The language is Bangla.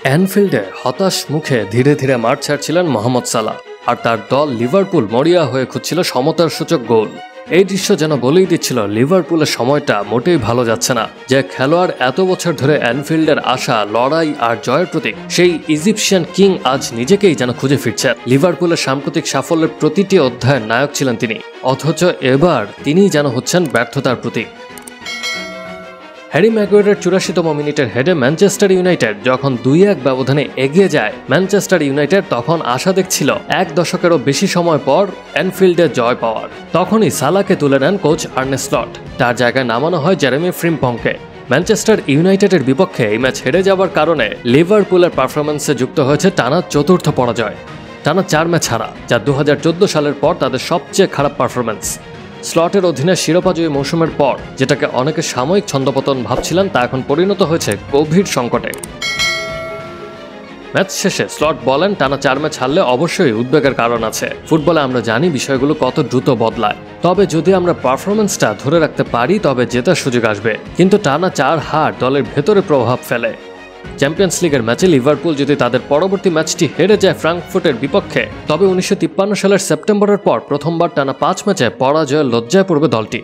অ্যানফিল্ডে হতাশ মুখে ধীরে ধীরে মাঠ ছাড়ছিলেন মোহাম্মদ সালাহ, আর তার দল লিভারপুল মরিয়া হয়ে খুঁজছিল সমতার সূচক গোল। এই দৃশ্য যেন বলেই দিচ্ছিল লিভারপুলের সময়টা মোটেই ভালো যাচ্ছে না। যে খেলোয়াড় এত বছর ধরে অ্যানফিল্ডের আশা, লড়াই আর জয়ের প্রতীক, সেই ইজিপশিয়ান কিং আজ নিজেকেই যেন খুঁজে ফিরছেন। লিভারপুলের সাম্প্রতিক সাফল্যের প্রতিটি অধ্যায়ের নায়ক ছিলেন তিনি, অথচ এবার তিনিই যেন হচ্ছেন ব্যর্থতার প্রতীক। হ্যারি ম্যাগুয়ারের 84তম মিনিটের হেডে ম্যানচেস্টার ইউনাইটেড যখন 2-1 ব্যবধানে এগিয়ে যায়, ম্যানচেস্টার ইউনাইটেড তখন আশা দেখছিল এক দশকেরও বেশি সময় পর অ্যানফিল্ডে জয় পাওয়ার। তখনই সালাহকে তুলে নেন কোচ আর্নে স্লট, তার জায়গায় নামানো হয় জেরেমি ফ্রিম্পংকে। ম্যানচেস্টার ইউনাইটেডের বিপক্ষে এই ম্যাচ হেরে যাওয়ার কারণে লিভারপুলের পারফরম্যান্সে যুক্ত হয়েছে টানা চতুর্থ পরাজয়। টানা 4 ম্যাচ হারা, যা 2014 সালের পর তাদের সবচেয়ে খারাপ পারফরম্যান্স। স্লটের অধীনে শিরোপাজয়ী মৌসুমের পর যেটাকে অনেকে সাময়িক ছন্দপতন ভাবছিলেন, তা এখন পরিণত হয়েছে গভীর সংকটে। ম্যাচ শেষে স্লট বলেন, টানা 4 ম্যাচ হারলে অবশ্যই উদ্বেগের কারণ আছে। ফুটবলে আমরা জানি বিষয়গুলো কত দ্রুত বদলায়, তবে যদি আমরা পারফরম্যান্সটা ধরে রাখতে পারি তবে জেতার সুযোগ আসবে। কিন্তু টানা 4 হার দলের ভেতরে প্রভাব ফেলে। চ্যাম্পিয়ন্স লিগের ম্যাচে লিভারপুল যদি তাদের পরবর্তী ম্যাচটি হেরে যায় ফ্রাঙ্কফুর্টের বিপক্ষে, তবে 1953 সালের সেপ্টেম্বরের পর প্রথমবার টানা 5 ম্যাচে পরাজয়ের লজ্জায় পড়বে দলটি।